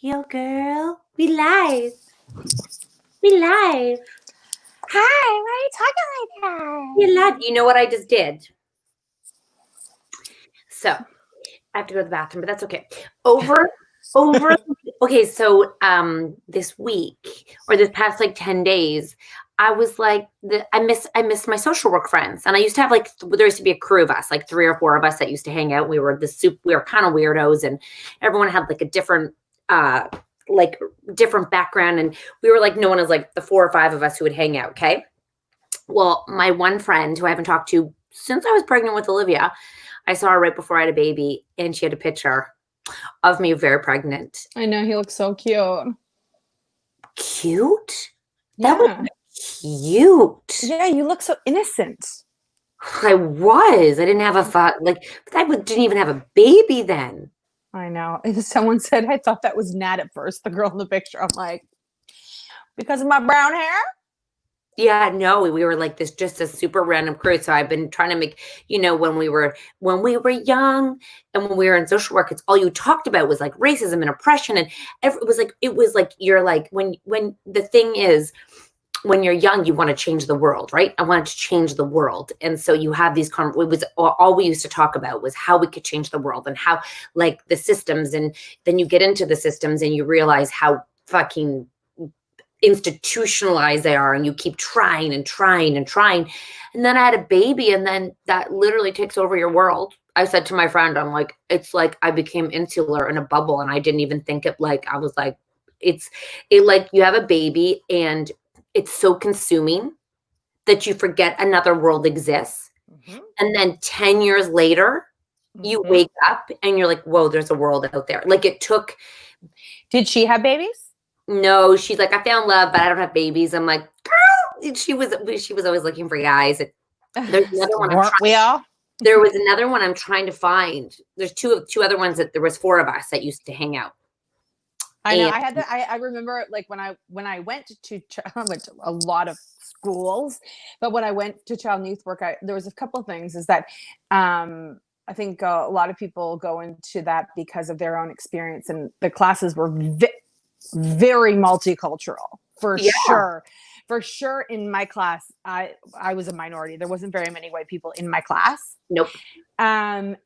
Yo, girl, we live. We live. Hi, why are you talking like that? We live. You know what I just did? So I have to go to the bathroom, but that's okay. Over. Okay, so this week or this past like 10 days, I was like I miss my social work friends. And I used to have there used to be a crew of us, like 3 or 4 of us that used to hang out. We were kind of weirdos, and everyone had like a different like different background, and we were like known as like the 4 or 5 of us who would hang out, okay? Well, my one friend who I haven't talked to since I was pregnant with Olivia, I saw her right before I had a baby, and she had a picture of me very pregnant. I know, he looks so cute. Cute? Yeah. That was cute. Yeah, you look so innocent. I was. I didn't have a thought. But I didn't even have a baby then. I know. And someone said, I thought that was Nat at first, the girl in the picture. I'm like, because of my brown hair? Yeah, no, we were like just a super random crew. So I've been trying to make, when we were young and when we were in social work, it's all you talked about was like racism and oppression. And it was like, you're like, when the thing is, when you're young, you want to change the world, right? I wanted to change the world. And so you have these, it was all we used to talk about was how we could change the world and how like the systems. And then you get into the systems and you realize how fucking institutionalized they are, and you keep trying and trying and trying. And then I had a baby, and then that literally takes over your world. I said to my friend, I'm like, it's like I became insular in a bubble, and I didn't even think it. Like I was like, it like you have a baby and it's so consuming that you forget another world exists. Mm-hmm. And then 10 years later, you wake up and you're like, whoa, there's a world out there. Like it took. Did she have babies? No, she's like, I found love, but I don't have babies. I'm like, girl, she was always looking for guys. There's another one. There was another one I'm trying to find. There's two other ones that there was 4 of us that used to hang out. I know. I remember like when I went to a lot of schools, but when I went to child and youth work, there was a couple of things. Is that I think a lot of people go into that because of their own experience, and the classes were very multicultural for sure. For sure, in my class, I was a minority. There wasn't very many white people in my class. Nope. And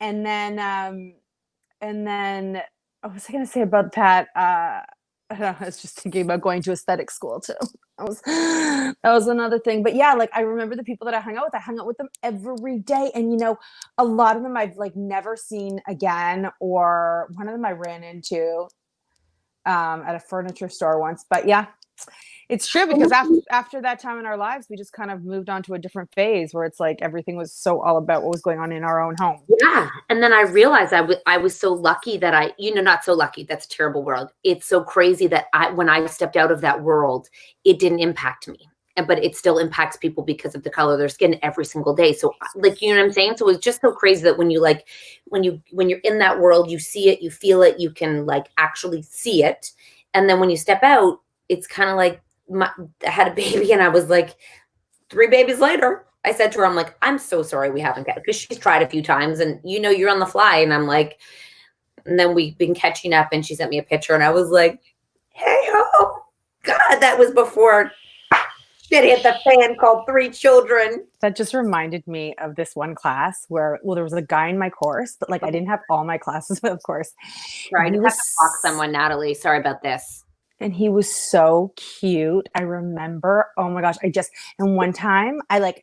then what was I going to say about that? I don't know, I was just thinking about going to aesthetic school too. That was another thing. But yeah, like I remember the people that I hung out with them every day. And, a lot of them I've like never seen again, or one of them I ran into at a furniture store once. But yeah, it's true, because after that time in our lives, we just kind of moved on to a different phase where it's like everything was so all about what was going on in our own home. Yeah. And then I realized I was so lucky that not so lucky. That's a terrible word. It's so crazy that when I stepped out of that world, it didn't impact me. But it still impacts people because of the color of their skin every single day. So like, you know what I'm saying? So it's just so crazy that when you're in that world, you see it, you feel it, you can like actually see it. And then when you step out, it's kind of like, I had a baby, and I was like, 3 babies later, I said to her, I'm like, I'm so sorry we haven't got, because she's tried a few times, and you're on the fly. And I'm like, and then we've been catching up, and she sent me a picture, and I was like, hey, oh God, that was before shit hit the fan called 3 children. That just reminded me of this one class where, there was a guy in my course, but like I didn't have all my classes, of course. Right. I have to block someone, Natalie. Sorry about this. And he was so cute. I remember, oh my gosh, and one time I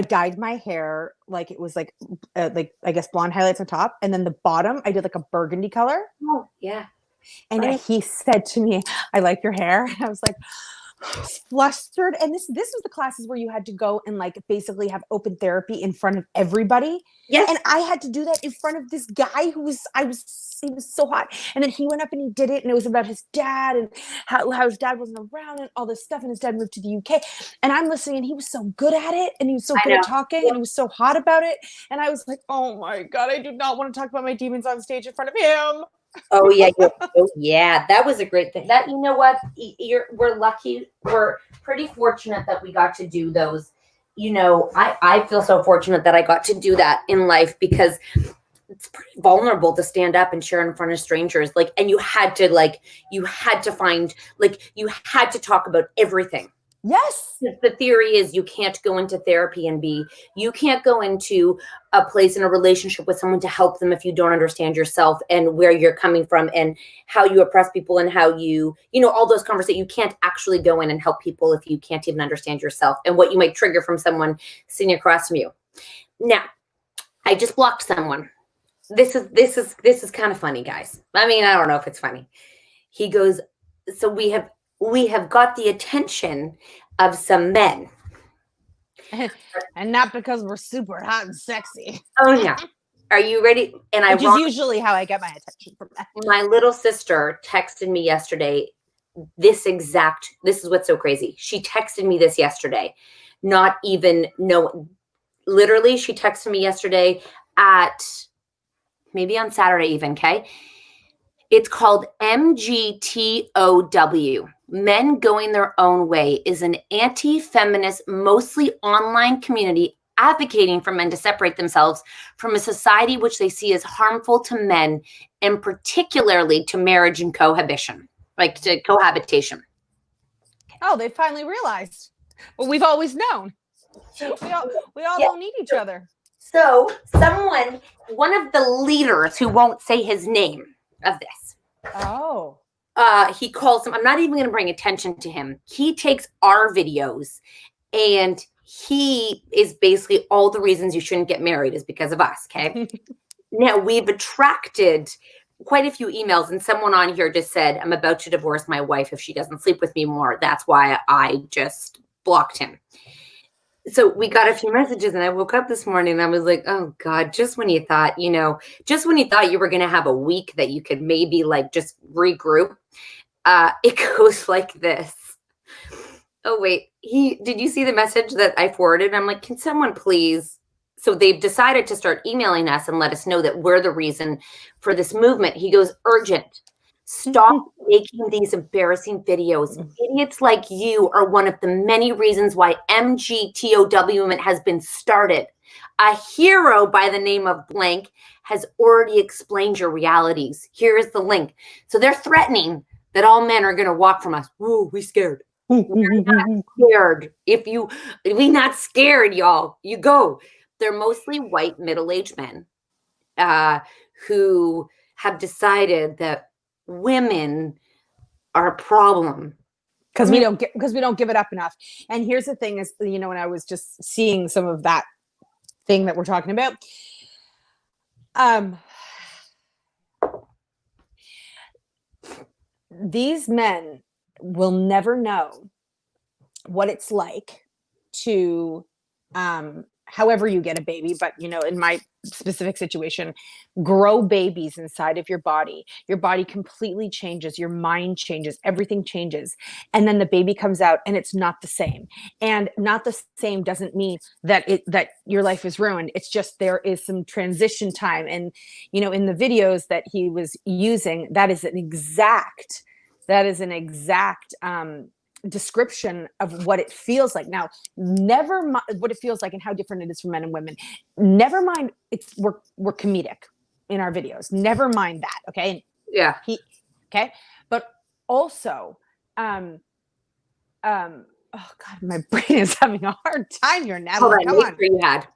dyed my hair like it was like I guess blonde highlights on top, and then the bottom I did like a burgundy color. Oh yeah. And he said to me, I like your hair. And I was like, flustered. And this was the classes where you had to go and like basically have open therapy in front of everybody. Yes. And I had to do that in front of this guy he was so hot. And then he went up and he did it, and it was about his dad and how his dad wasn't around and all this stuff, and his dad moved to the UK. And I'm listening, and he was so good at it, and he was so good at talking, and he was so hot about it. And I was like, oh my God, I do not want to talk about my demons on stage in front of him. Oh yeah. Oh yeah. That was a great thing. That, you know what? We're lucky. We're pretty fortunate that we got to do those. I feel so fortunate that I got to do that in life, because it's pretty vulnerable to stand up and share in front of strangers. Like, and you had to find, like, you had to talk about everything. Yes. The theory is you can't go into therapy and you can't go into a place in a relationship with someone to help them if you don't understand yourself and where you're coming from and how you oppress people and how you know, all those conversations. You can't actually go in and help people if you can't even understand yourself and what you might trigger from someone sitting across from you. Now, I just blocked someone. This is kind of funny, guys. I mean, I don't know if it's funny. He goes, so we have got the attention of some men. And not because we're super hot and sexy. Oh yeah. Are you ready? And which is usually how I get my attention from men. My little sister texted me yesterday. This is what's so crazy. She texted me this yesterday. Not even literally, she texted me yesterday at maybe on Saturday even, okay? It's called MGTOW. Men Going Their Own Way is an anti-feminist, mostly online community advocating for men to separate themselves from a society which they see as harmful to men and particularly to marriage and cohabitation, like to cohabitation. Oh, they finally realized what we've always known. We all don't need each other. So one of the leaders who won't say his name of this. Oh. He calls him, I'm not even going to bring attention to him. He takes our videos and he is basically all the reasons you shouldn't get married is because of us. Okay. Now we've attracted quite a few emails and someone on here just said, I'm about to divorce my wife if she doesn't sleep with me more. That's why I just blocked him. So we got a few messages and I woke up this morning and I was like, oh God, just when you thought you were going to have a week that you could maybe like just regroup, it goes like this. Oh, wait, did you see the message that I forwarded? I'm like, can someone please? So they've decided to start emailing us and let us know that we're the reason for this movement. He goes, urgent. Stop making these embarrassing videos. Idiots like you are one of the many reasons why MGTOW movement has been started. A hero by the name of blank has already explained your realities. Here is the link. So they're threatening that all men are going to walk from us. Ooh, we scared. We're not scared. We not scared, y'all. You go. They're mostly white middle-aged men who have decided that women are a problem because we don't give it up enough. And here's the thing is, you know, when I was just seeing some of that thing that we're talking about, these men will never know what it's like to however you get a baby, but you know, in my specific situation, grow babies inside of your body. Your body completely changes, your mind changes, everything changes. And then the baby comes out and it's not the same. And not the same doesn't mean that your life is ruined. It's just there is some transition time. And you know, in the videos that he was using, that is an exact description of what it feels like. Now, never mind what it feels like and how different it is for men and women. Never mind, we're comedic in our videos. Never mind that. Okay. Yeah. Okay. But also, oh God, my brain is having a hard time here, Natalie. Come on. You had.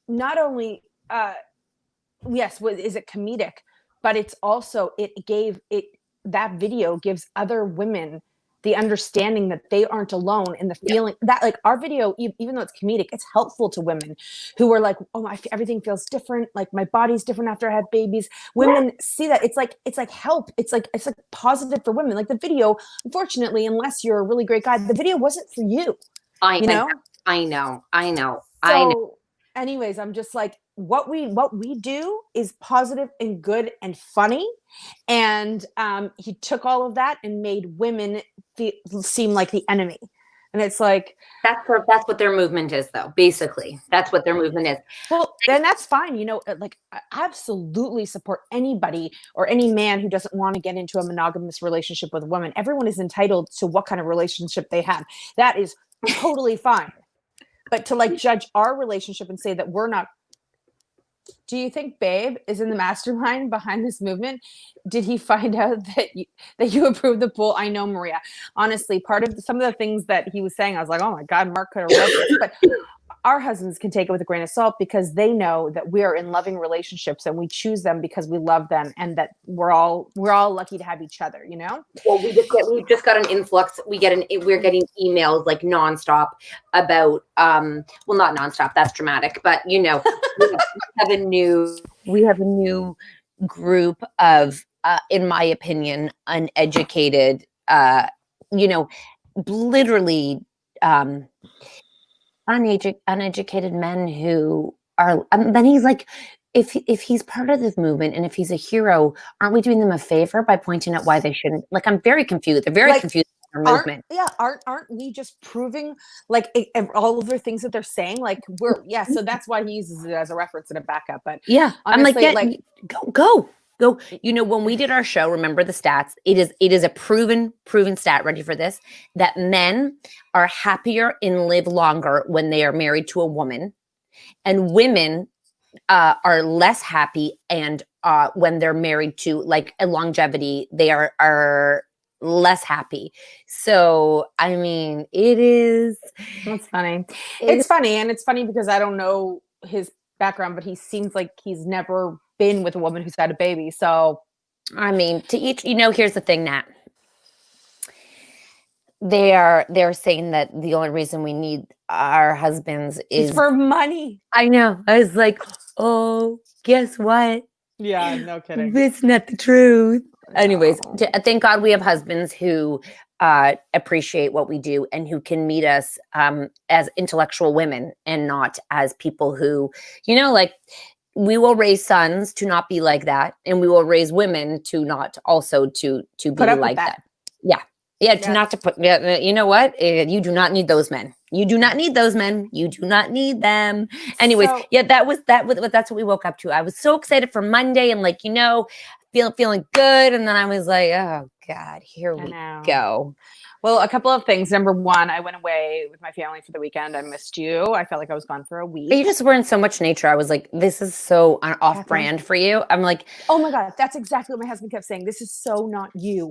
Not only, yes, is it comedic, but it's also, that video gives other women the understanding that they aren't alone in the feeling that like our video, even though it's comedic, it's helpful to women who are like, oh, everything feels different. Like my body's different after I had babies. Women see that it's like help. It's like positive for women. Like the video, unfortunately, unless you're a really great guy, the video wasn't for you. I know. So anyways, I'm just like, what we do is positive and good and funny. And he took all of that and made women seem like the enemy. And it's like, that's what their movement is, though. Basically, that's what their movement is. Well, then that's fine. You know, like I absolutely support anybody or any man who doesn't want to get into a monogamous relationship with a woman. Everyone is entitled to what kind of relationship they have. That is totally fine. But to like judge our relationship and say that we're not Do you think Babe is in the mastermind behind this movement? Did he find out that you approved the pool? I know, Maria. Honestly, part of some of the things that he was saying, I was like, oh my God, Mark could have read this. But our husbands can take it with a grain of salt because they know that we are in loving relationships and we choose them because we love them and that we're all lucky to have each other, you know? Well, we just got an influx. We're getting emails like nonstop about well, not nonstop, that's dramatic, but we have a new group of in my opinion uneducated literally uneducated men who are then he's like, if he's part of this movement and if he's a hero, aren't we doing them a favor by pointing out why they shouldn't? Like, I'm very confused. They're very confused with our movement. Aren't we just proving like all of the things that they're saying? Like so that's why he uses it as a reference and a backup. But honestly, I'm like, go. When we did our show, remember the stats, it is a proven stat, ready for this, that men are happier and live longer when they are married to a woman, and women are less happy and when they're married to like a longevity, they are less happy. So I mean, it's funny. It's funny, and it's funny because I don't know his background, but he seems like he's never been with a woman who's had a baby. So I mean, to each, here's the thing, Nat. They're saying that the only reason we need our husbands is for money. I know. I was like, oh, guess what? Yeah, no kidding. It's not the truth. Anyways, thank God we have husbands who appreciate what we do and who can meet us as intellectual women and not as people who, like, we will raise sons to not be like that, and we will raise women to not also to be like that. Not to put. You know what? You do not need those men. You do not need those men. You do not need them. Anyways, that's what we woke up to. I was so excited for Monday and feeling good, and then I was like, oh God, here we go. Well, a couple of things. Number one, I went away with my family for the weekend. I missed you. I felt like I was gone for a week. You just were in so much nature. I was like, this is so off-brand for you. I'm like, oh my God, that's exactly what my husband kept saying. This is so not you.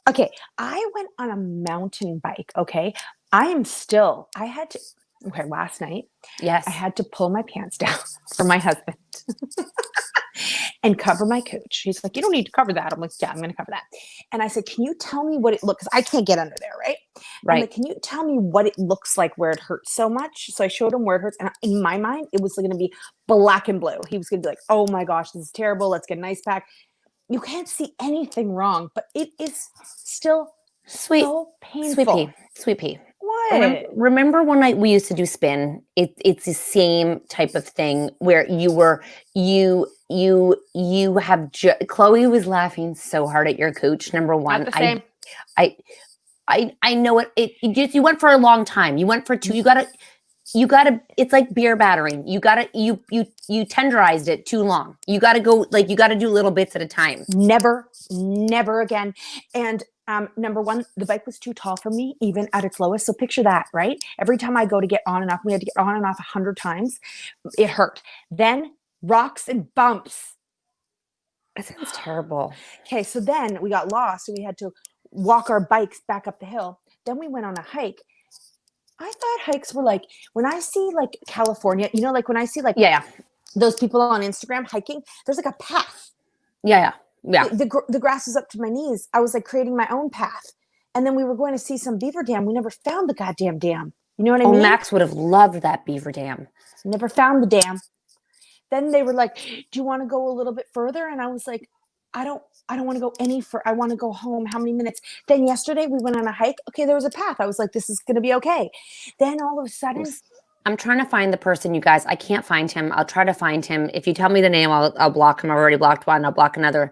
Okay, I went on a mountain bike, okay? Last night, yes, I had to pull my pants down for my husband. And cover my cooch. He's like, you don't need to cover that. I'm like, yeah, I'm going to cover that. And I said, can you tell me what it looks? Because I can't get under there, right? Right. Like, can you tell me what it looks like where it hurts so much? So I showed him where it hurts, and in my mind, it was going to be black and blue. He was going to be like, oh my gosh, this is terrible. Let's get an ice pack. You can't see anything wrong, but it is still so painful. Sweet pea. What? Remember when we used to do spin? It's the same type of thing where Chloe was laughing so hard at your coach. Number one, not the same. I know it. You went for a long time. You went for two. You gotta. It's like beer battering. You tenderized it too long. You gotta go. Like, you gotta do little bits at a time. Never again. And number one, the bike was too tall for me, even at its lowest. So picture that, right? Every time I go to get on and off, we had to get on and off 100 times. It hurt. Then rocks and bumps. That sounds terrible. Okay, so then we got lost and we had to walk our bikes back up the hill. Then we went on a hike. I thought hikes were like, when I see like California, like when I see like those people on Instagram hiking, there's like a path. Yeah. The grass is up to my knees. I was like creating my own path. And then we were going to see some beaver dam. We never found the goddamn dam. You know what I mean? Max would have loved that beaver dam. Never found the dam. Then they were like, do you want to go a little bit further? And I was like, I don't want to go any further. I want to go home. How many minutes? Then yesterday we went on a hike. Okay, there was a path. I was like, this is going to be okay. Then all of a sudden, I'm trying to find the person, you guys. I can't find him. I'll try to find him. If you tell me the name, I'll block him. I've already blocked one. I'll block another.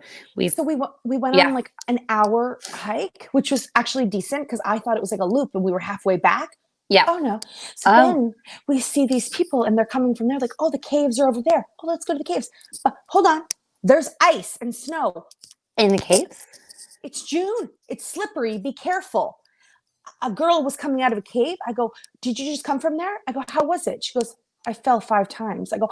So we went on like an hour hike, which was actually decent because I thought it was like a loop and we were halfway back. Yeah. Oh no. So then we see these people and they're coming from there like, oh, the caves are over there. Oh, let's go to the caves. But hold on. There's ice and snow. In the caves? It's June. It's slippery. Be careful. A girl was coming out of a cave. I go, did you just come from there? I go, how was it? She goes, I fell 5 times. I go,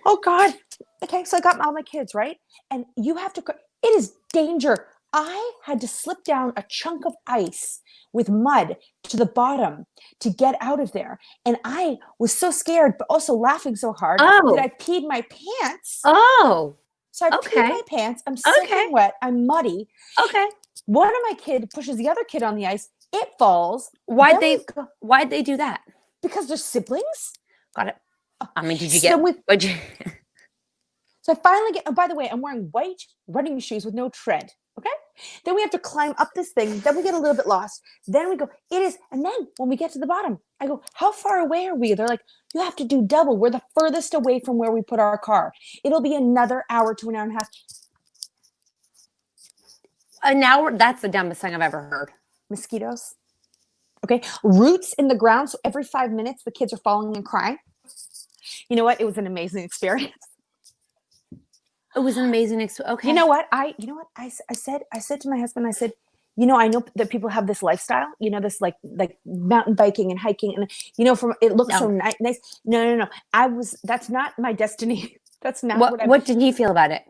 oh God. Okay, so I got all my kids, right? And you have to, it is danger. I had to slip down a chunk of ice with mud to the bottom to get out of there. And I was so scared, but also laughing so hard that I peed my pants. Oh, So I peed my pants. I'm soaking wet. I'm muddy. Okay. One of my kids pushes the other kid on the ice. It falls. Why'd they do that? Because they're siblings. Got it. I mean, did you So get? So I finally get. Oh, by the way, I'm wearing white running shoes with no tread. Okay. Then we have to climb up this thing. Then we get a little bit lost. Then we go. It is. And then when we get to the bottom, I go, how far away are we? They're like, you have to do double. We're the furthest away from where we put our car. It'll be another hour to an hour and a half. An hour? That's the dumbest thing I've ever heard. Mosquitoes. Okay. Roots in the ground. So every 5 minutes, the kids are falling and crying. You know what? It was an amazing experience. It was an amazing experience. Okay. You know what? I said to my husband, I said, you know, I know that people have this lifestyle, you know, this like mountain biking and hiking. And, you know, from it looks so nice. No. That's not my destiny. That's not what did he feel about it?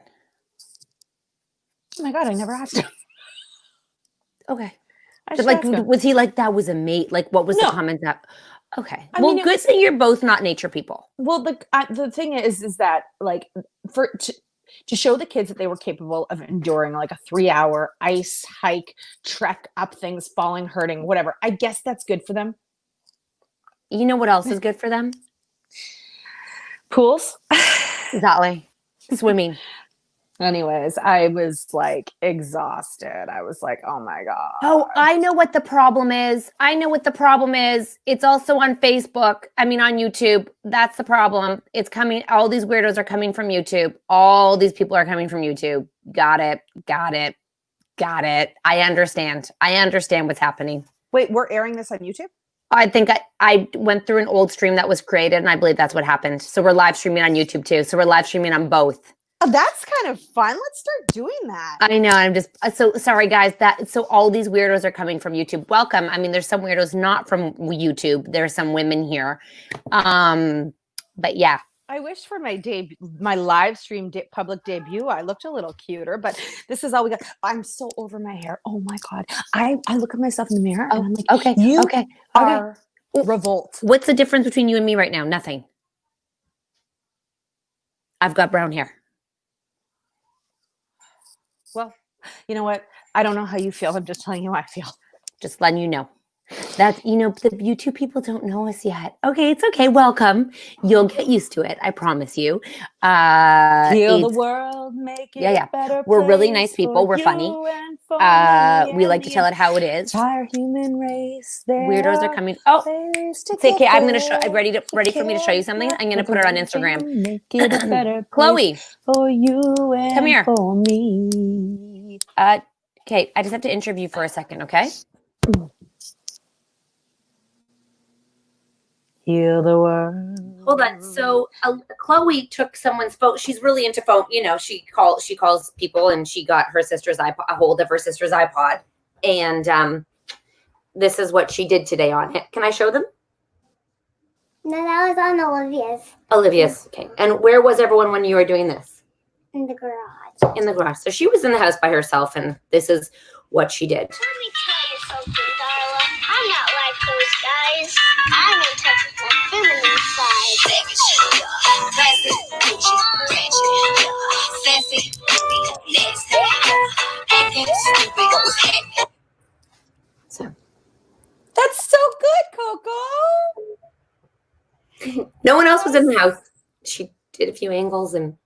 Oh my God, I never asked him. Okay. Like, was he like, that was a mate? Like, what was the comment that? Okay. I mean, good thing you're both not nature people. Well, the thing is that like to show the kids that they were capable of enduring like a 3-hour ice hike, trek up things, falling, hurting, whatever. I guess that's good for them. You know what else is good for them? Pools. Exactly. Swimming. Anyways, I was like exhausted. I was like, oh my God. Oh, I know what the problem is. It's also on Facebook. I mean, on YouTube. That's the problem. It's coming. All these weirdos are coming from YouTube. All these people are coming from YouTube. Got it. I understand what's happening. Wait, we're airing this on YouTube? I think I went through an old stream that was created, and I believe that's what happened. So we're live streaming on YouTube too. So we're live streaming on both. Oh, that's kind of fun. Let's start doing that. I know. I'm just so sorry, guys. So all these weirdos are coming from YouTube. Welcome. I mean, there's some weirdos not from YouTube. There's some women here. But yeah. I wish for my live stream public debut, I looked a little cuter, but this is all we got. I'm so over my hair. Oh my God. I look at myself in the mirror and I'm like, okay, you are revolt. What's the difference between you and me right now? Nothing. I've got brown hair. Well, you know what? I don't know how you feel. I'm just telling you how I feel. Just letting you know. That, you know, the YouTube people don't know us yet. Okay, it's okay. Welcome. You'll get used to it. I promise you. Heal the world, make it better. We're really nice people. We're funny. We like to tell it how it is. Entire human race. Weirdos are coming. Oh, okay. I'm gonna show. Ready for me to show you something? I'm gonna put it on Instagram. Make it a better Chloe, for you and come here. For me. Okay. I just have to interview for a second. Okay. Heal the world. Hold on. So Chloe took someone's phone. She's really into phone. You know, she calls people, and she got her sister's iPod, a hold of her sister's iPod, and this is what she did today on it. Can I show them? No, that was on Olivia's. Olivia's. Okay. And where was everyone when you were doing this? In the garage. In the garage. So she was in the house by herself, and this is what she did. Let me tell you something, Darla. I'm not like those guys. I'm in touch with my feminine side. So that's so good, Coco. No one else was in the house. She did a few angles, and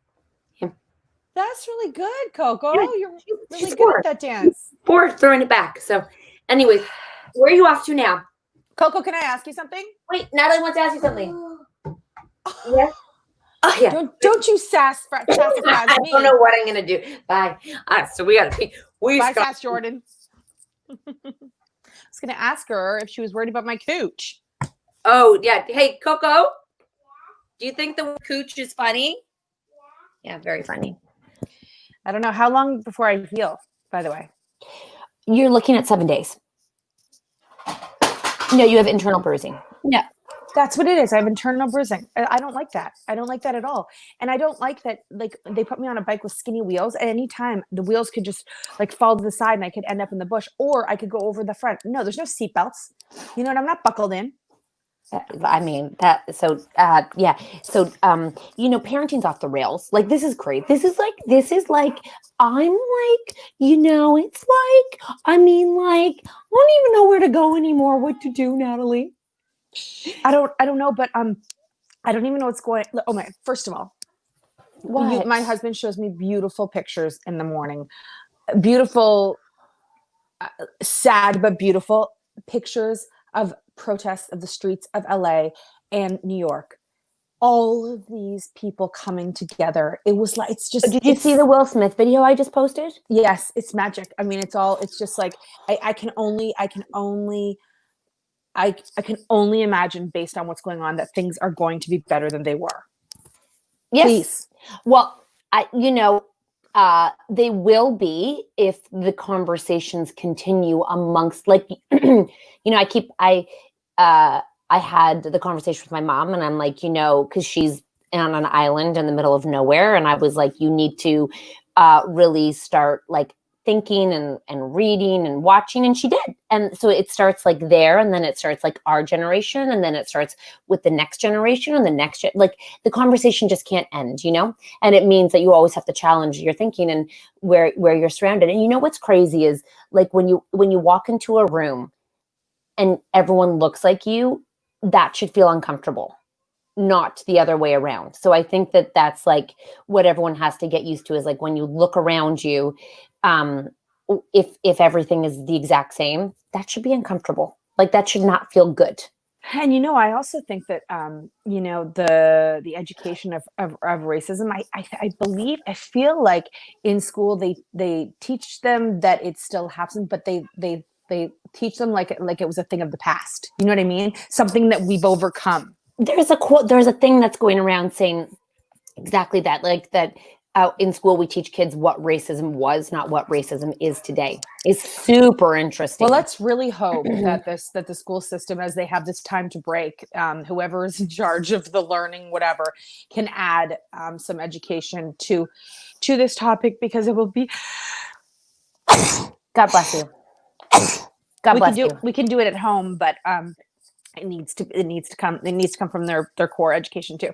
that's really good, Coco. You're really good at that dance. Poor throwing it back. So anyway, where are you off to now? Coco, can I ask you something? Wait, Natalie wants to ask you something. Yes. Oh yeah. Don't you sass me. I don't know what I'm gonna do. Bye. So we gotta be. Bye, Sass Jordan. I was gonna ask her if she was worried about my cooch. Oh yeah. Hey, Coco. Do you think the cooch is funny? Yeah, very funny. I don't know. How long before I heal, by the way? You're looking at 7 days. No, you have internal bruising. Yeah. That's what it is. I have internal bruising. I don't like that. I don't like that at all. And I don't like that, like, they put me on a bike with skinny wheels. At any time, the wheels could just like fall to the side and I could end up in the bush, or I could go over the front. No, there's no seat belts. You know, and I'm not buckled in. I mean that. So, yeah. So, parenting's off the rails. Like, this is great. This is like, I'm like, it's like, I mean, like, I don't even know where to go anymore. What to do, Natalie? I don't know, but I don't even know what's going. Oh my! First of all, What? my husband shows me beautiful pictures in the morning, beautiful, sad but beautiful pictures of protests of the streets of LA and New York. All of these people coming together. It was like, it's just. Did you see the Will Smith video I just posted? Yes, it's magic. I mean, it's just like I can only imagine, based on what's going on, that things are going to be better than they were. Yes. Please. Well, they will be if the conversations continue amongst, like, I had the conversation with my mom, and I'm like, because she's on an island in the middle of nowhere, and I was like, you need to really start like thinking and reading and watching, and she did. And so it starts like there, and then it starts like our generation, and then it starts with the next generation and the next like the conversation just can't end, and it means that you always have to challenge your thinking and where you're surrounded. And what's crazy is, like, when you walk into a room and everyone looks like you, that should feel uncomfortable, not the other way around. So I think that that's like what everyone has to get used to, is like, when you look around you, if everything is the exact same, that should be uncomfortable. Like, that should not feel good. And I also think that the education of racism, I feel like in school they teach them that it still happens, but they teach them like it was a thing of the past. You know what I mean? Something that we've overcome. There's a quote, there's a thing that's going around saying exactly that, like that in school we teach kids what racism was, not what racism is today. It's super interesting. Well, let's really hope that the school system, as they have this time to break, whoever is in charge of the learning, whatever, can add some education to this topic, because it will be. God bless you. God bless you. We can do it at home, but it needs to come from their core education too.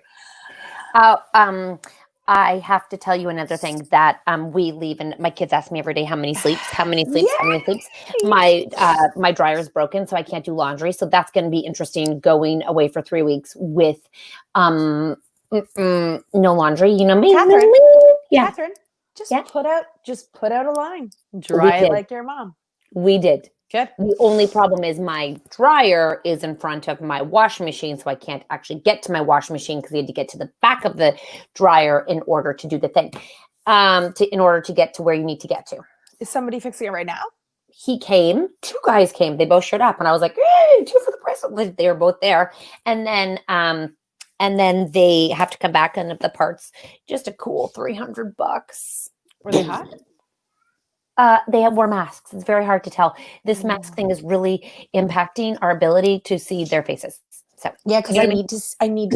I have to tell you another thing, that we leave, and my kids ask me every day, how many sleeps. My dryer is broken, so I can't do laundry. So that's going to be interesting, going away for 3 weeks with no laundry. Catherine, yeah. Catherine, just put out a line. Dry it like your mom. We did. Good. The only problem is my dryer is in front of my washing machine, so I can't actually get to my washing machine, because you had to get to the back of the dryer in order to do the thing, in order to get to where you need to get to. Is somebody fixing it right now? He came. 2 guys came. They both showed up, and I was like, "Hey, 2 for the price of." They were both there, and then they have to come back, and the parts, just a cool $300. Were they hot? They wore masks. It's very hard to tell. This mask thing is really impacting our ability to see their faces. So yeah, because I need to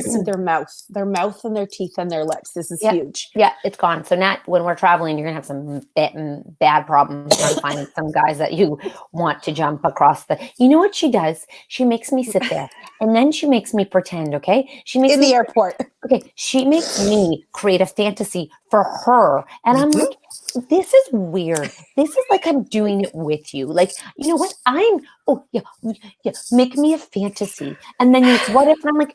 see their mouth and their teeth and their lips. This is huge. Yeah, it's gone. So Nat, when we're traveling, you're gonna have some bad problems trying to find some guys that you want to jump across the. You know what she does? She makes me sit there, and then she makes me pretend. Okay, she makes in the airport. Okay, she makes me create a fantasy for her, and I'm like, this is weird. This is like I'm doing it with you. Like, you know what? Make me a fantasy. And then what if, and I'm like,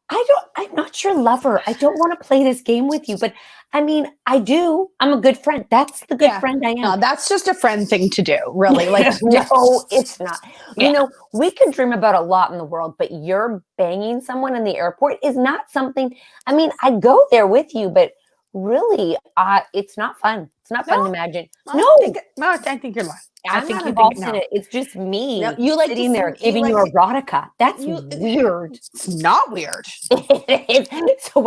I'm not your lover. I don't want to play this game with you. But I mean, I do. I'm a good friend. That's the good friend I am. No, that's just a friend thing to do, really. Like, no, it's not. Yeah. We can dream about a lot in the world, but you're banging someone in the airport is not something. I mean, I go there with you, but really, it's not fun. It's not fun to imagine. I think you're lying. I'm not involved in it. It's just me. No, you like sitting there giving you erotica. That's weird. It's not weird. So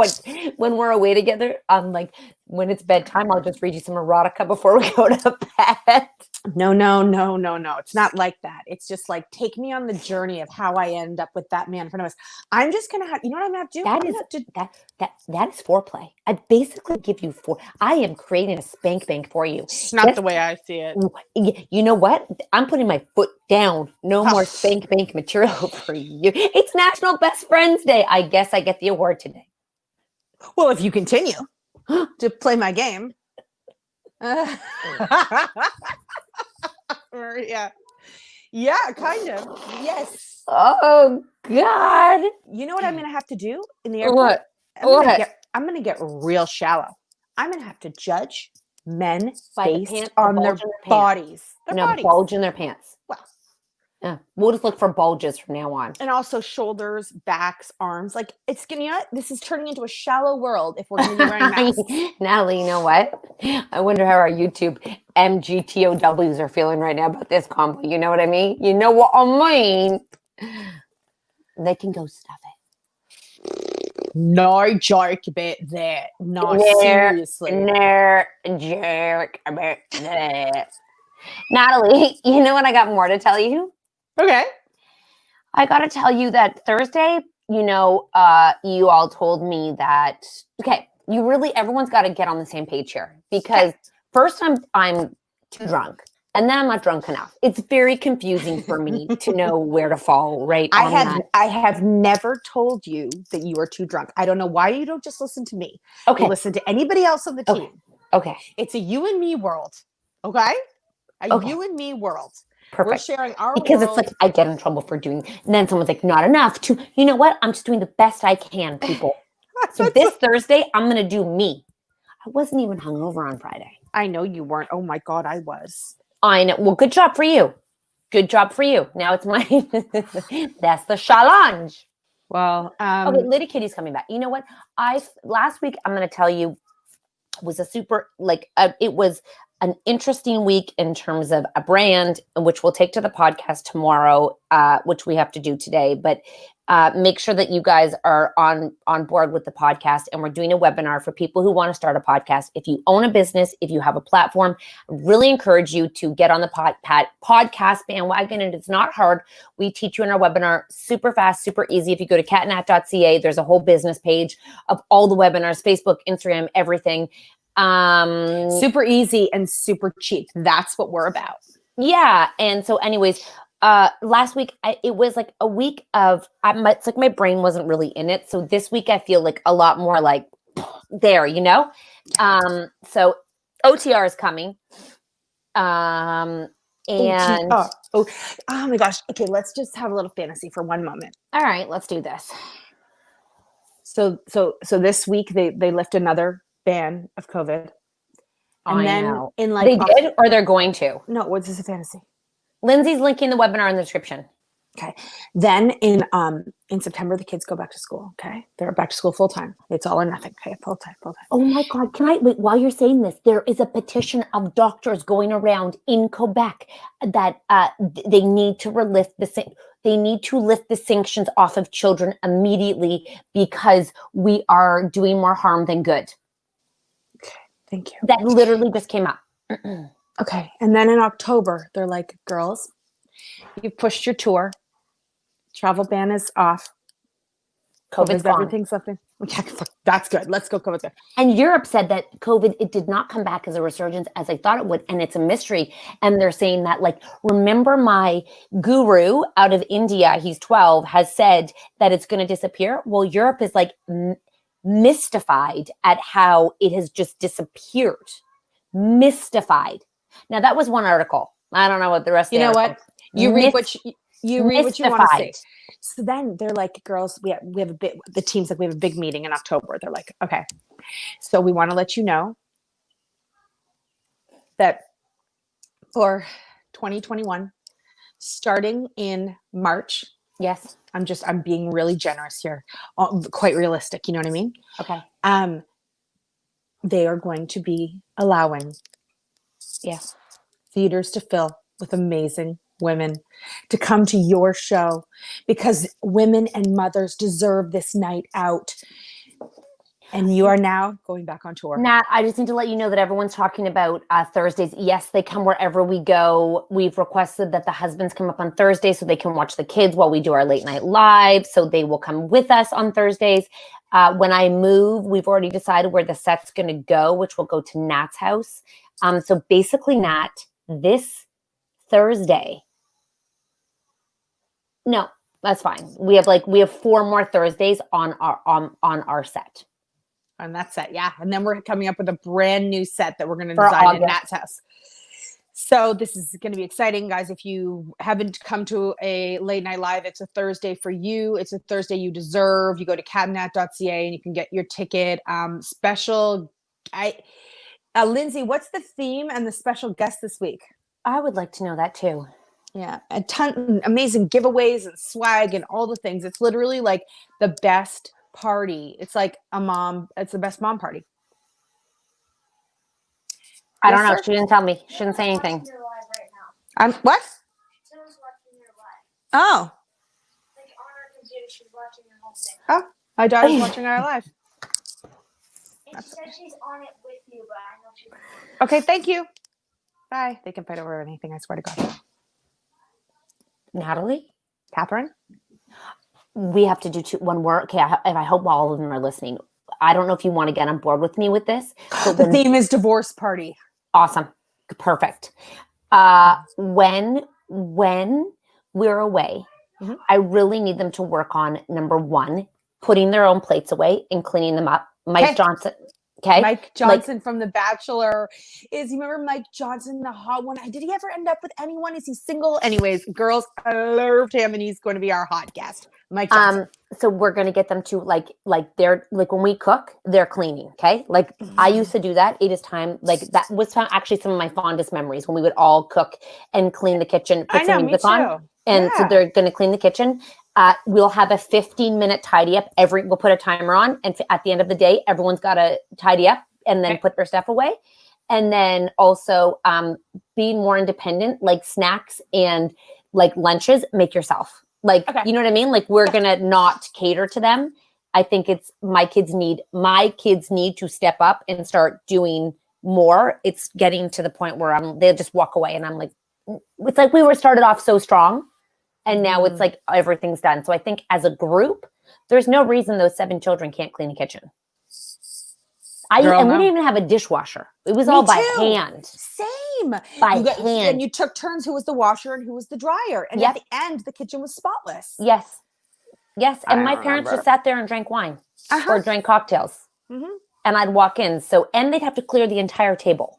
when we're away together, like when it's bedtime, I'll just read you some erotica before we go to bed. No. It's not like that. It's just like, take me on the journey of how I end up with that man in front of us. I'm just gonna have, you know what I'm gonna have to do? That I'm is gonna have to that is foreplay. I basically give you I am creating a spank bank for you. It's not Yes. the way I see it. You know what? I'm putting my foot down. No more spank bank material for you. It's National Best Friends Day. I guess I get the award today. Well, if you continue to play my game. Yeah. Yeah, kind of. Yes. Oh God. You know what I'm gonna have to do in the airport? What? I'm gonna get real shallow. I'm gonna have to judge men By the based pant- the on their bulge in their pants. bodies. Their No, bodies. bulge in their pants. Well, Yeah. We'll just look for bulges from now on. and also shoulders, backs, arms. Like, it's gonna, you know what? This is turning into a shallow world if we're gonna be wearing masks. Natalie, you know what? I wonder how our YouTube MGTOWs are feeling right now about this combo. You know what I mean? You know what I mean? They can go stuff it. No joke about that. No, No, seriously. No jerk about that. Natalie, you know what? I got more to tell you. Okay. I got to tell you that Thursday, you all told me that, okay, everyone's got to get on the same page here, because first I'm too drunk, and then I'm not drunk enough. It's very confusing for me to know where to fall, right? I have never told you that you are too drunk. I don't know why you don't just listen to me. Okay. You listen to anybody else on the team. Okay. It's a you and me world. Okay? Okay. You and me world. Perfect. We're sharing our Because world. it's like I get in trouble for doing, and then someone's like, not enough to, you know what? I'm just doing the best I can, people. So this Thursday, I'm going to do me. I wasn't even hungover on Friday. I know you weren't. Oh my God, I was. I know. Well, good job for you. Good job for you. Now it's my, that's the challenge. Well, Okay, Lady Kitty's coming back. You know what? Last week, I'm going to tell you, was a super, it was an interesting week in terms of a brand, which we'll take to the podcast tomorrow, which we have to do today. But make sure that you guys are on board with the podcast. And we're doing a webinar for people who want to start a podcast. If you own a business, if you have a platform, I really encourage you to get on the podcast bandwagon. And it's not hard. We teach you in our webinar super fast, super easy. If you go to catnat.ca, there's a whole business page of all the webinars, Facebook, Instagram, everything. Super easy and super cheap. That's what we're about. Yeah. And so anyways, last week, it was like a week of, it's like my brain wasn't really in it. So this week I feel like a lot more like there, you know? So OTR is coming. And OTR. Oh my gosh. Okay. Let's just have a little fantasy for one moment. all right, let's do this. So this week they lift another ban of COVID. And I then know. in like They did, or they're going to. No, what's this a fantasy? Lindsay's linking the webinar in the description. Okay. Then in September the kids go back to school. Okay. They're back to school full time. It's all or nothing. Okay, full time. Oh my God. Can I wait while you're saying this? There is a petition of doctors going around in Quebec that they need to lift the sanctions off of children immediately because we are doing more harm than good. Okay. Thank you. That literally just came up. Okay. And then in October, they're like, girls, you've pushed your tour. Travel ban is off. COVID's gone. Everything, something. Yeah, that's good. Let's go COVID. And Europe said that COVID, it did not come back as a resurgence as I thought it would. And it's a mystery. And they're saying that, like, remember my guru out of India, he's 12, has said that it's going to disappear. Well, Europe is like mystified at how it has just disappeared. Mystified. Now, that was one article. I don't know what the rest of You know what? You read what you want to say. So then they're like, girls, we have a bit, the team's like, we have a big meeting in October. They're like, okay, so we want to let you know that for 2021, starting in March. Yes. I'm being really generous here, quite realistic. You know what I mean? Okay. They are going to be allowing theaters to fill with amazing women to come to your show because women and mothers deserve this night out. And you are now going back on tour. Nat, I just need to let you know that everyone's talking about Thursdays. Yes, they come wherever we go. We've requested that the husbands come up on Thursday so they can watch the kids while we do our late night live. So they will come with us on Thursdays. When I move, we've already decided where the set's going to go, which will go to Nat's house. So basically, Nat, this Thursday. No, that's fine. We have 4 more Thursdays on our set. On that set, yeah. And then we're coming up with a brand new set that we're going to For design August. in Nat's house. So this is going to be exciting, guys. If you haven't come to a late night live, it's a Thursday for you. It's a Thursday you deserve. You go to catnat.ca and you can get your ticket. Lindsay, what's the theme and the special guest this week? I would like to know that too. Yeah, a ton amazing giveaways and swag and all the things. It's literally like the best party. It's like it's the best mom party. I Yes, don't know. sir? She didn't tell me. She didn't say anything. You're live right now. What? Someone's watching your live. Oh, Like on our computer, she's watching your whole thing. oh, my daughter's watching our live. And she said she's on it with you, but I know she's. Okay, thank you. Bye. They can fight over anything, I swear to God. Natalie, Catherine? we have to do one more. Okay, I hope all of them are listening. I don't know if you want to get on board with me with this. But The theme is divorce party. awesome. Perfect. When we're away, Mhm. I really need them to work on number 1, putting their own plates away and cleaning them up. Mike Okay. Johnson. Okay. Mike Johnson from The Bachelor. You remember Mike Johnson, the hot one? Did he ever end up with anyone? Is he single? Anyways, girls, I loved him and he's going to be our hot guest. Mike Johnson. So we're gonna get them to like they're like when we cook, they're cleaning. Okay. Like I used to do that. It is time. Like that was actually some of my fondest memories when we would all cook and clean the kitchen, put I know, some me music on. too. And so Yeah. they're gonna clean the kitchen. We'll have a 15-minute tidy up. We'll put a timer on, and at the end of the day, everyone's got to tidy up and then Okay. put their stuff away. And then also being more independent, like snacks and like lunches, make yourself. Like, Okay. you know what I mean? Like we're gonna not cater to them. I think it's my kids need to step up and start doing more. It's getting to the point where they'll just walk away, and I'm like, it's like we were started off so strong. And now it's like everything's done. So I think as a group, there's no reason those 7 children can't clean the kitchen. Girl, And we no. didn't even have a dishwasher. It was Me all by too. hand. Same. By You got- hand. And you took turns who was the washer and who was the dryer. And Yep. at the end, the kitchen was spotless. Yes. Yes. And I my parents remember. just sat there and drank wine Uh-huh. or drank cocktails. Mhm. And I'd walk in. And they'd have to clear the entire table.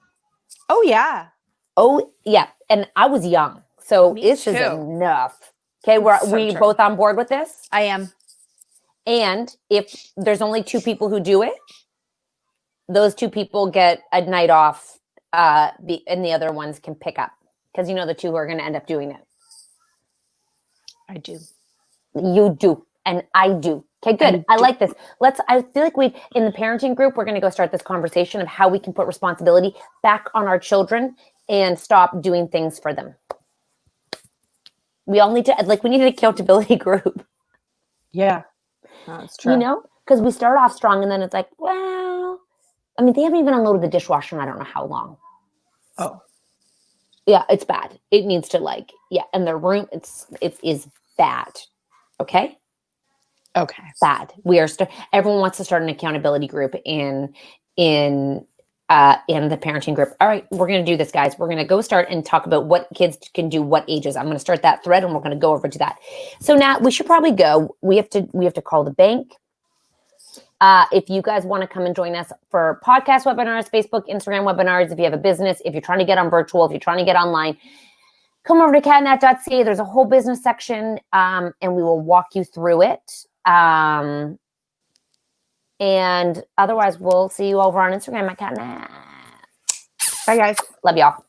Oh, yeah. Oh, yeah. And I was young. So Me this is too. enough. Okay. So We true. both on board with this? I am. And if there's only 2 people who do it, those 2 people get a night off, and the other ones can pick up because the 2 who are going to end up doing it. I do. You do, and I do. Okay, good. I like this. I feel like in the parenting group, we're going to go start this conversation of how we can put responsibility back on our children and stop doing things for them. We all need to, we need an accountability group. Yeah. That's true. Because we start off strong and then it's like, well, I mean, they haven't even unloaded the dishwasher in I don't know how long. Oh. Yeah, it's bad. It needs to and their room, it is bad. Okay? Okay. Bad. We are everyone wants to start an accountability group in the parenting group. All right, we're going to do this, guys. We're going to go start and talk about what kids can do, what ages. I'm going to start that thread and we're going to go over to that. So now we should probably go. We have to call the bank. If you guys want to come and join us for podcast webinars, Facebook, Instagram webinars, if you have a business, if you're trying to get on virtual, if you're trying to get online, come over to catnat.ca. There's a whole business section, and we will walk you through it. And otherwise, we'll see you over on Instagram at Catnat. Bye, guys. Love y'all.